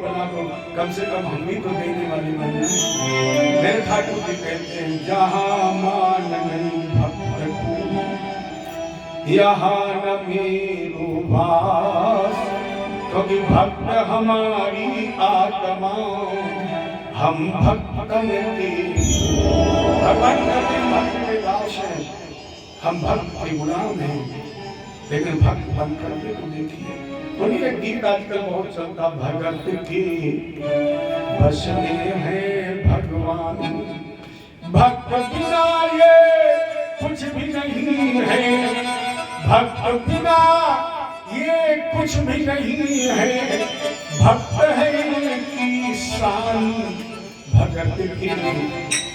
बना दो, कम से कम हम भी तो देने वाले बन जाए। मेरे ठाकुर जी कहते हैं जहां मान नहीं भक्त को यहाँ न मेरो वास, क्योंकि भक्त हमारी आत्मा हम भक्तन के भगवान कहते हैं भक्त के दास हैं, हम भक्त के गुलाम हैं, लेकिन भक्त बन करके तो देखिए। उन्हीं एक गीत आजकल बहुत चलता, भगत के बस में है भगवान, भक्त बिना ये कुछ भी नहीं है, भक्त बिना ये कुछ भी नहीं है, भक्त है की शान, भगत के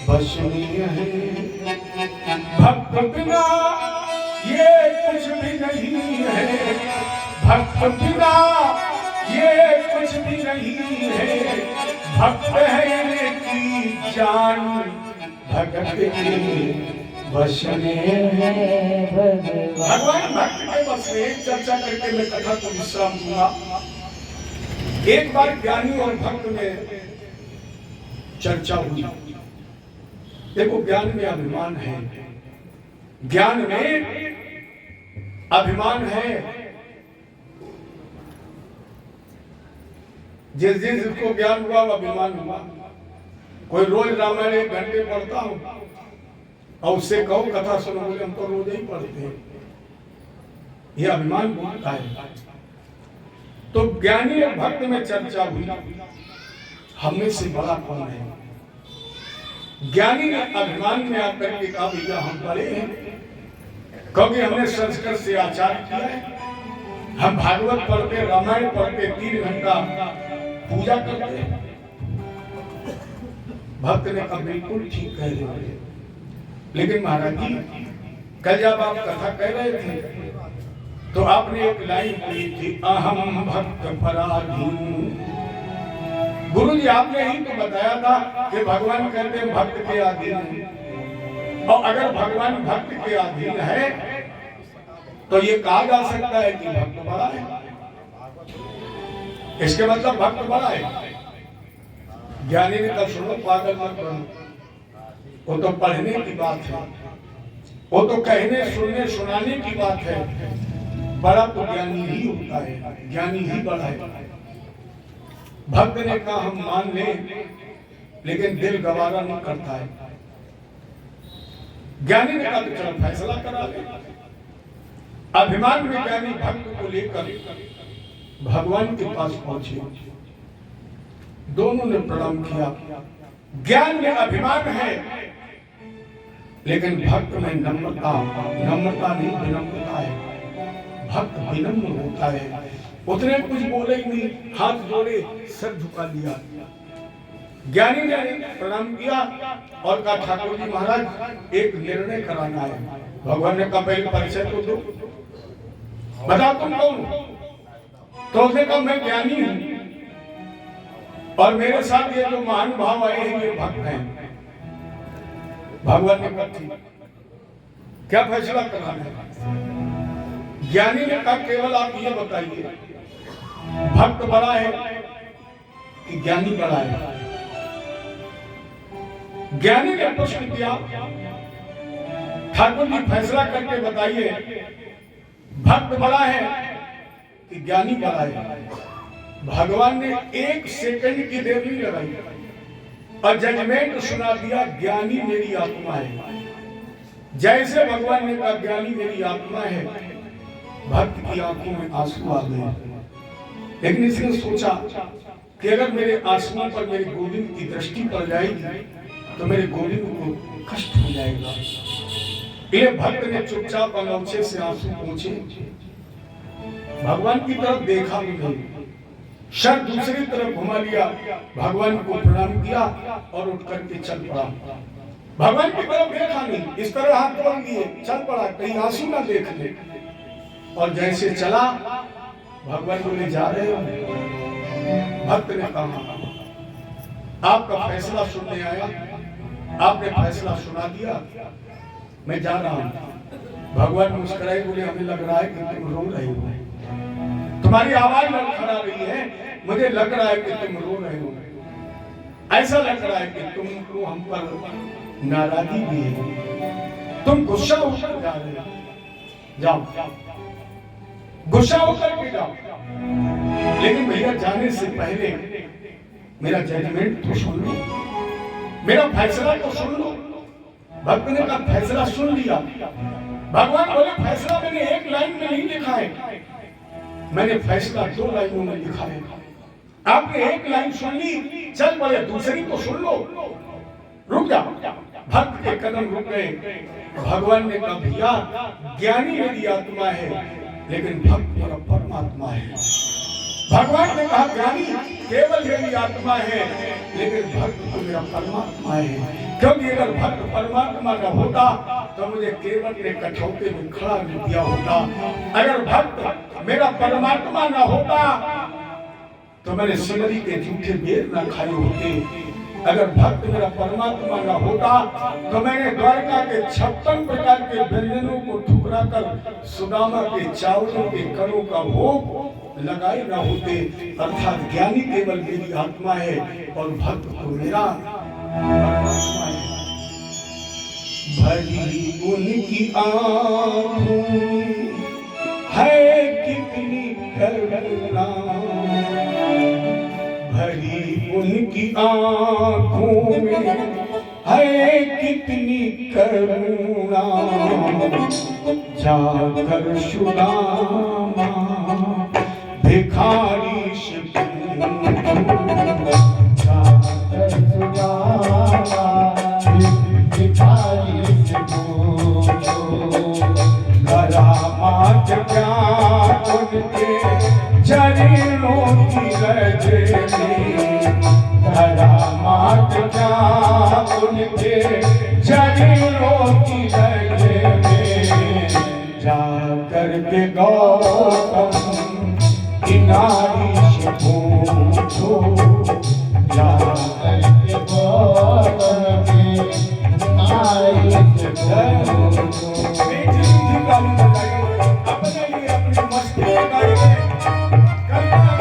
बस में है, भक्त बिना ये कुछ भी नहीं है, भक्त बिना ये कुछ भी नहीं है, भक्त है की जान, भगत के बस में है भगवान। भक्त के बस में चर्चा करके मैं कथा को विश्राम दूंगा। एक बार ज्ञानी और भक्त में चर्चा हुई। देखो ज्ञान में अभिमान है, ज्ञान में अभिमान है। जिस जिसको ज्ञान हुआ वो अभिमान हुआ। कोई रोज रामायण 1 घंटे पढ़ता हूं और उससे कहो कथा सुनो, बोले हम तो रोज ही पढ़ते हैं, ये अभिमान बोलता है। तो ज्ञानी और भक्त में चर्चा हुई, हमें से बड़ा कौन है? ज्ञानी ने अभिमान में आकर के कहा भैया हम बड़े हैं, क्योंकि हमने संस्कृत से आचार्य किया है, हम भागवत पढ़ते, रामायण पढ़ते, 3 घंटा पूजा करते। भक्त ने कहा बिल्कुल ठीक कह रहे हैं, लेकिन महाराज जी कल जब आप कथा कह रहे थे तो आपने एक लाइन कही थी, अहम भक्त पराधीन। गुरु जी आपने ही तो बताया था कि भगवान कहते हैं भक्त के अधीन है, और अगर भगवान भक्त के अधीन है तो ये कहा जा सकता है कि भक्त बड़ा है, इसके मतलब भक्त बड़ा है। ज्ञानी ने कहा सुनो पागल मत बनो, वो तो पढ़ने की बात है, वो तो कहने सुनने सुनाने की बात है। बड़ा तो ज्ञानी ही होता है, ज्ञानी ही बड़ा है। भक्त ने कहा हम मान लें, लेकिन दिल गवारा नहीं करता है। ज्ञानी ने कहा चलो फैसला करा ले। अभिमान में ज्ञानी भक्त को लेकर भगवान के पास पहुंचे, दोनों ने प्रणाम किया। ज्ञान में अभिमान है, लेकिन भक्त में नम्रता, नम्रता नहीं विनम्रता है। भक्त विनम्र होता है, उतने कुछ बोले ही नहीं, हाथ जोड़े सर झुका लिया। ज्ञानी ने प्रणाम किया और कहा ठाकुर जी महाराज एक निर्णय कराना है। भगवान ने कहा पहले परिचय तो दो, बताओ तुम कौन? तो उसने कहा मैं ज्ञानी हूं और मेरे साथ ये जो महान भाव आए हैं ये भक्त हैं। भगवान ने कहा क्या फैसला कराना है? ज्ञानी ने कहा केवल आप ये बताइए भक्त बड़ा है कि ज्ञानी बड़ा है? ज्ञानी ने प्रश्न किया ठाकुर जी फैसला करके बताइए भक्त बड़ा है कि ज्ञानी बड़ा है? भगवान ने 1 सेकंड की देर नहीं लगाई और जजमेंट सुना दिया, ज्ञानी मेरी आत्मा है। जैसे भगवान ने कहा ज्ञानी मेरी आत्मा है, भक्त की आंखों में आंसू आ गए। लेकिन इसने सोचा कि अगर मेरे आंसुओं पर मेरे गोविंद की दृष्टि पड़ जाएगी तो मेरे गोविंद को कष्ट हो जाएगा। ये भक्त ने चुपचाप अंगोछे से आंसू पोंछे, भगवान की तरफ देखा भी नहीं, सर दूसरी तरफ घुमा लिया, भगवान को प्रणाम किया और उठ करके चल पड़ा। भगवान की तरफ देखा नहीं, इस तरह हाथ जोड़ लिए चल पड़ा, कहीं आंसू ना देख ले। और जैसे चला भगवान बोले जा रहे हो? भक्त ने कहा आपका फैसला सुनने आया, आपने फैसला सुना दिया, मैं जा रहा हूं। भगवान मुस्कुराए बोले हमें लग रहा है कि तुम रो रहे हो, तुम्हारी आवाज लड़खड़ा रही है, मुझे लग रहा है कि तुम रो रहे हो, ऐसा लग रहा है कि तुमको हम पर नाराजगी भी है, तुम गुस्सा होकर जा रहे हो। जाओ, गुस्सा होकर के जाओ, लेकिन भैया जाने से पहले मेरा जजमेंट तो सुन लो, मेरा फैसला तो सुन लो। भक्त ने कहा फैसला सुन लिया। भगवान बोले फैसला मैंने एक लाइन में नहीं लिखा है, मैंने फैसला 2 लाइनों में लिखा है। आपने एक लाइन सुन ली, चल पड़े दूसरी तो सुन लो। रुक जा। भक्त के कदम रुक गए। भगवान ने कहा भैया ज्ञानी मेरी आत्मा है, लेकिन भक्त मेरा परमात्मा है। भगवान ने कहा ज्ञानी केवल मेरी आत्मा है, लेकिन भक्त तो मेरा परमात्मा है। क्योंकि अगर भक्त परमात्मा का होता तो मुझे केवल ने कठौते में खड़ा नहीं किया होता। अगर भक्त मेरा परमात्मा ना होता तो मैंने सिमरी के जूठे बेर ना खाए होते। अगर भक्त मेरा परमात्मा ना होता तो मैंने द्वारका के 56 प्रकार के व्यंजनों को ठुकरा कर सुदामा के चावलों के कणों का भोग लगाए ना होते। अर्थात ज्ञानी केवल मेरी आत्मा है और भक्त तो मेरा परमात्मा है। भली उनकी आँखों है कितनी करुणा, भली उनकी आँखों में है कितनी करुणा, जाकर सुदामा भिखारी से जाकर सुदामा भिखारी से करामात क्या उनके चरणों की रजनी, करामात क्या उनके चरणों की रजनी, जाकर के गौतम की नारी से पूछो, जाकर के गौतम की नारी से पूछो। अपने लिए अपनी मस्ती लगाइए, कल्पना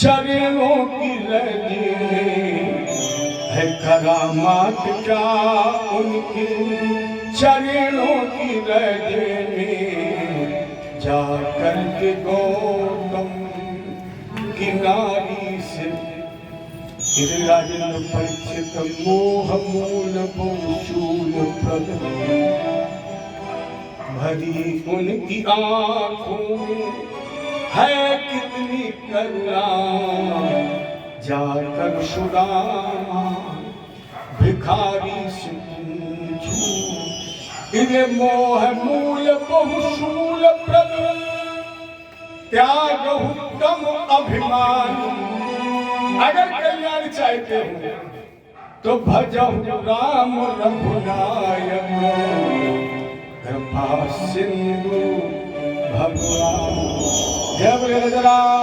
चरणों की लगी है करामात क्या उनके चरणों की लगे में जाकर के गौतम किनारी से राजन परिचित मोह मूल बहुशूल प्रद भरी उनकी आंखों में है कितनी करुणा जाकर सुदामा भिखारी से पूछूं इन्हें मोह मूल बहुशूल प्रद त्याग उत्तम अभिमान। अगर कल्याण चाहते हो तो भजहु राम रघुनायक कृपा सिंधु भगवान। जय बोले राम।